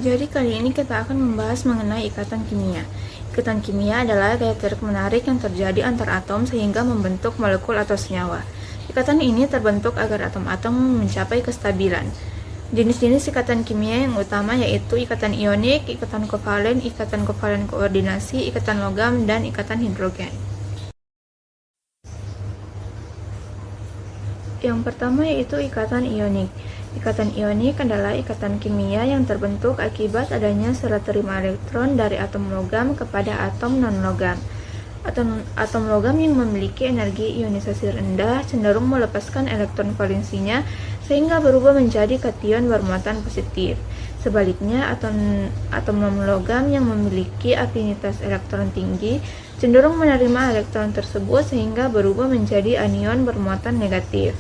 Jadi kali ini kita akan membahas mengenai ikatan kimia. Ikatan kimia adalah gaya tarik-menarik yang terjadi antar atom sehingga membentuk molekul atau senyawa. Ikatan ini terbentuk agar atom-atom mencapai kestabilan. Jenis-jenis ikatan kimia yang utama yaitu ikatan ionik, ikatan kovalen koordinasi, ikatan logam, dan ikatan hidrogen. Yang pertama yaitu ikatan ionik. Ikatan ionik adalah ikatan kimia yang terbentuk akibat adanya serah terima elektron dari atom logam kepada atom non-logam. Atom logam yang memiliki energi ionisasi rendah cenderung melepaskan elektron valensinya sehingga berubah menjadi kation bermuatan positif. Sebaliknya, atom non-logam yang memiliki afinitas elektron tinggi cenderung menerima elektron tersebut sehingga berubah menjadi anion bermuatan negatif.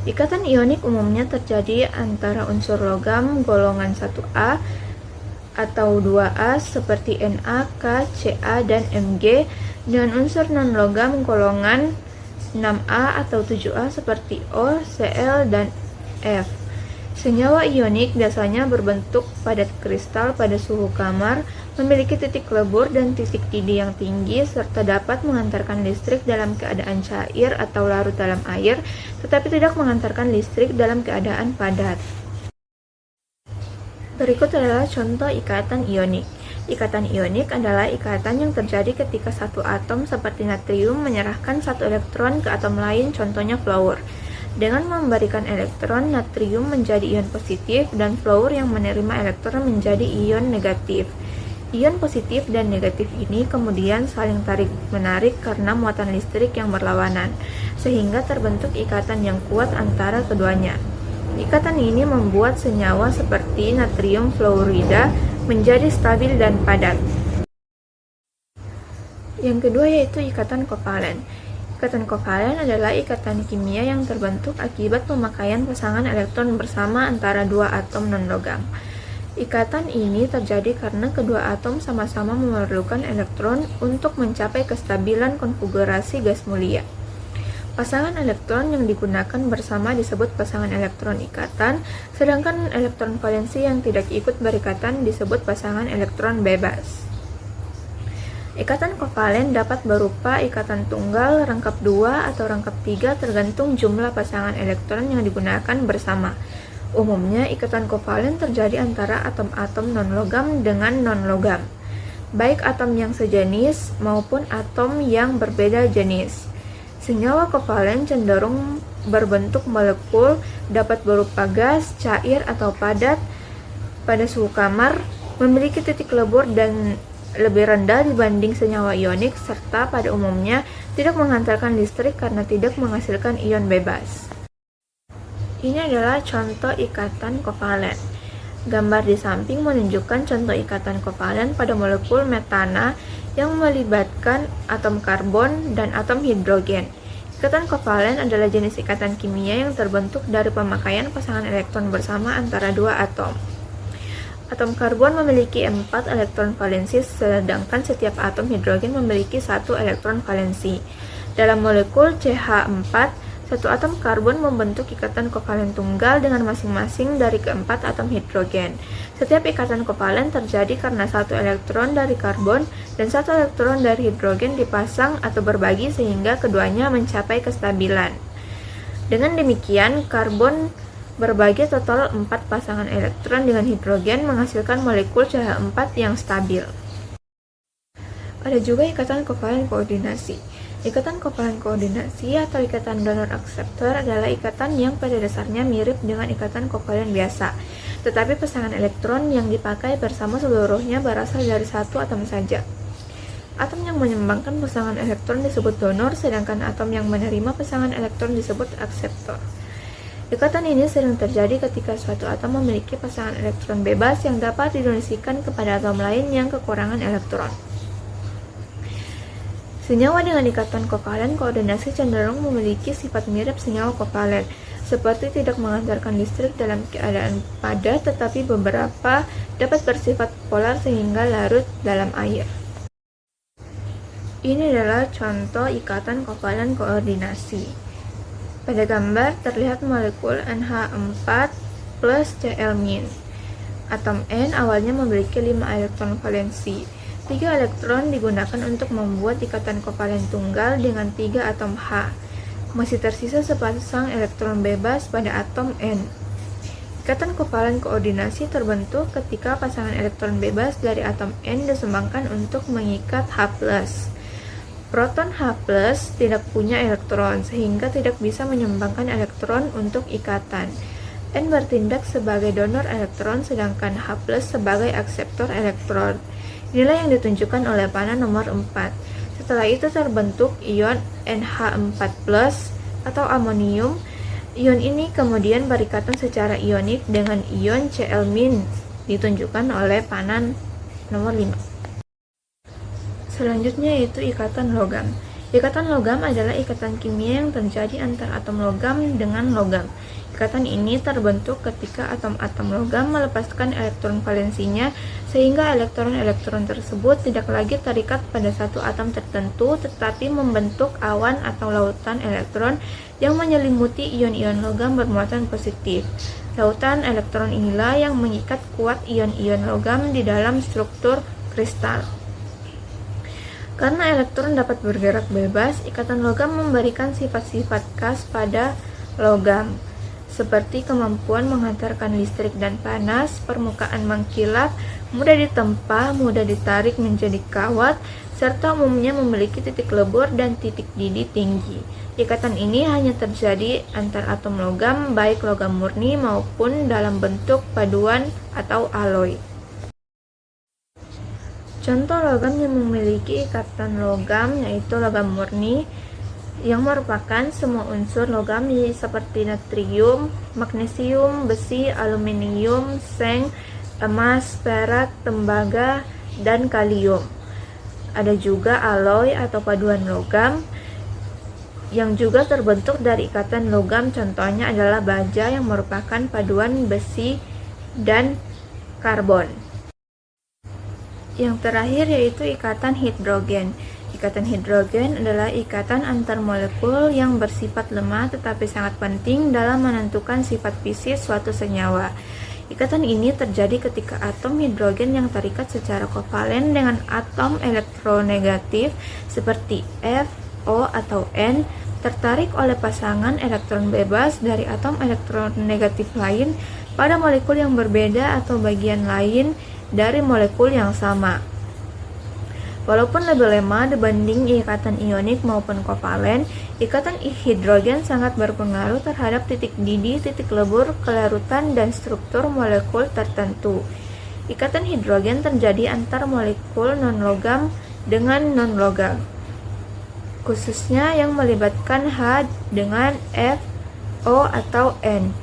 Ikatan ionik umumnya terjadi antara unsur logam golongan 1A atau 2A seperti Na, K, Ca, dan Mg dengan unsur non-logam golongan 6A atau 7A seperti O, Cl, dan F. Senyawa ionik biasanya berbentuk padat kristal pada suhu kamar, memiliki titik lebur dan titik didih yang tinggi, serta dapat mengantarkan listrik dalam keadaan cair atau larut dalam air, tetapi tidak mengantarkan listrik dalam keadaan padat. Berikut adalah contoh ikatan ionik. Ikatan ionik adalah ikatan yang terjadi ketika satu atom seperti natrium menyerahkan satu elektron ke atom lain, contohnya fluor. Dengan memberikan elektron, natrium menjadi ion positif dan fluor yang menerima elektron menjadi ion negatif. Ion positif dan negatif ini kemudian saling tarik-menarik karena muatan listrik yang berlawanan, sehingga terbentuk ikatan yang kuat antara keduanya. Ikatan ini membuat senyawa seperti natrium fluorida menjadi stabil dan padat. Yang kedua yaitu ikatan kovalen. Ikatan kovalen adalah ikatan kimia yang terbentuk akibat pemakaian pasangan elektron bersama antara dua atom non-logam. Ikatan ini terjadi karena kedua atom sama-sama memerlukan elektron untuk mencapai kestabilan konfigurasi gas mulia. Pasangan elektron yang digunakan bersama disebut pasangan elektron ikatan, sedangkan elektron valensi yang tidak ikut berikatan disebut pasangan elektron bebas. Ikatan kovalen dapat berupa ikatan tunggal, rangkap 2, atau rangkap 3 tergantung jumlah pasangan elektron yang digunakan bersama. Umumnya, ikatan kovalen terjadi antara atom-atom non-logam dengan non-logam, baik atom yang sejenis maupun atom yang berbeda jenis. Senyawa kovalen cenderung berbentuk molekul, dapat berupa gas, cair, atau padat pada suhu kamar, memiliki titik lebur dan lebih rendah dibanding senyawa ionik, serta pada umumnya tidak menghantarkan listrik karena tidak menghasilkan ion bebas. Ini adalah contoh ikatan kovalen. Gambar di samping menunjukkan contoh ikatan kovalen pada molekul metana yang melibatkan atom karbon dan atom hidrogen. Ikatan kovalen adalah jenis ikatan kimia yang terbentuk dari pemakaian pasangan elektron bersama antara dua atom. Atom karbon memiliki 4 elektron valensi, sedangkan setiap atom hidrogen memiliki 1 elektron valensi. Dalam molekul CH4, satu atom karbon membentuk ikatan kovalen tunggal dengan masing-masing dari keempat atom hidrogen. Setiap ikatan kovalen terjadi karena 1 elektron dari karbon dan 1 elektron dari hidrogen dipasang atau berbagi sehingga keduanya mencapai kestabilan. Dengan demikian, karbon berbagi total 4 pasangan elektron dengan hidrogen menghasilkan molekul CH4 yang stabil. Ada juga ikatan kovalen koordinasi. Ikatan kovalen koordinasi atau ikatan donor-akseptor adalah ikatan yang pada dasarnya mirip dengan ikatan kovalen biasa, tetapi pasangan elektron yang dipakai bersama seluruhnya berasal dari satu atom saja. Atom yang menyumbangkan pasangan elektron disebut donor, sedangkan atom yang menerima pasangan elektron disebut akseptor. Ikatan ini sering terjadi ketika suatu atom memiliki pasangan elektron bebas yang dapat didonasikan kepada atom lain yang kekurangan elektron. Senyawa dengan ikatan kovalen koordinasi cenderung memiliki sifat mirip senyawa kovalen, seperti tidak mengantarkan listrik dalam keadaan padat, tetapi beberapa dapat bersifat polar sehingga larut dalam air. Ini adalah contoh ikatan kovalen koordinasi. Pada gambar terlihat molekul NH4 plus Cl-. Atom N awalnya memiliki 5 elektron valensi. 3 elektron digunakan untuk membuat ikatan kovalen tunggal dengan 3 atom H. Masih tersisa sepasang elektron bebas pada atom N. Ikatan kovalen koordinasi terbentuk ketika pasangan elektron bebas dari atom N disumbangkan untuk mengikat H+. Proton H+ tidak punya elektron, sehingga tidak bisa menyumbangkan elektron untuk ikatan. N bertindak sebagai donor elektron, sedangkan H+ sebagai akseptor elektron. Inilah yang ditunjukkan oleh panel nomor 4. Setelah itu terbentuk ion NH4+ atau amonium. Ion ini kemudian berikatan secara ionik dengan ion Cl-, ditunjukkan oleh panel nomor 5. Selanjutnya yaitu ikatan logam. Ikatan logam adalah ikatan kimia yang terjadi antara atom logam dengan logam. Ikatan ini terbentuk ketika atom-atom logam melepaskan elektron valensinya, sehingga elektron-elektron tersebut tidak lagi terikat pada satu atom tertentu, tetapi membentuk awan atau lautan elektron yang menyelimuti ion-ion logam bermuatan positif. Lautan elektron inilah yang mengikat kuat ion-ion logam di dalam struktur kristal. Karena elektron dapat bergerak bebas, ikatan logam memberikan sifat-sifat khas pada logam, seperti kemampuan menghantarkan listrik dan panas, permukaan mengkilap, mudah ditempa, mudah ditarik menjadi kawat, serta umumnya memiliki titik lebur dan titik didih tinggi. Ikatan ini hanya terjadi antar atom logam, baik logam murni maupun dalam bentuk paduan atau alloy. Contoh logam yang memiliki ikatan logam yaitu logam murni, yang merupakan semua unsur logam seperti natrium, magnesium, besi, aluminium, seng, emas, perak, tembaga, dan kalium. Ada juga alloy atau paduan logam yang juga terbentuk dari ikatan logam, contohnya adalah baja yang merupakan paduan besi dan karbon. Yang terakhir yaitu ikatan hidrogen. Ikatan hidrogen adalah ikatan antar molekul yang bersifat lemah tetapi sangat penting dalam menentukan sifat fisik suatu senyawa. Ikatan ini terjadi ketika atom hidrogen yang terikat secara kovalen dengan atom elektronegatif seperti F, O, atau N tertarik oleh pasangan elektron bebas dari atom elektronegatif lain pada molekul yang berbeda atau bagian lain dari molekul yang sama. Walaupun lebih lemah dibanding ikatan ionik maupun kovalen, ikatan hidrogen sangat berpengaruh terhadap titik didih, titik lebur, kelarutan, dan struktur molekul tertentu. Ikatan hidrogen terjadi antar molekul non-logam dengan non-logam, khususnya yang melibatkan H dengan F, O, atau N.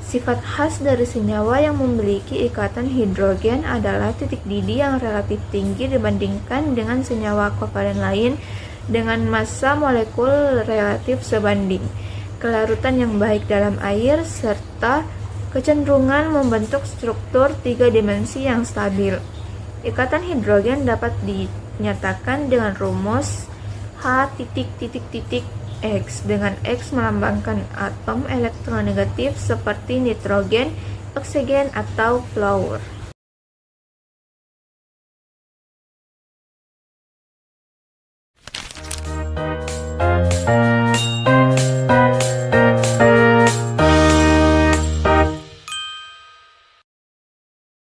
Sifat khas dari senyawa yang memiliki ikatan hidrogen adalah titik didih yang relatif tinggi dibandingkan dengan senyawa kovalen lain dengan massa molekul relatif sebanding, kelarutan yang baik dalam air, serta kecenderungan membentuk struktur 3 dimensi yang stabil. Ikatan hidrogen dapat dinyatakan dengan rumus H X, dengan X melambangkan atom elektronegatif seperti nitrogen, oksigen, atau fluor.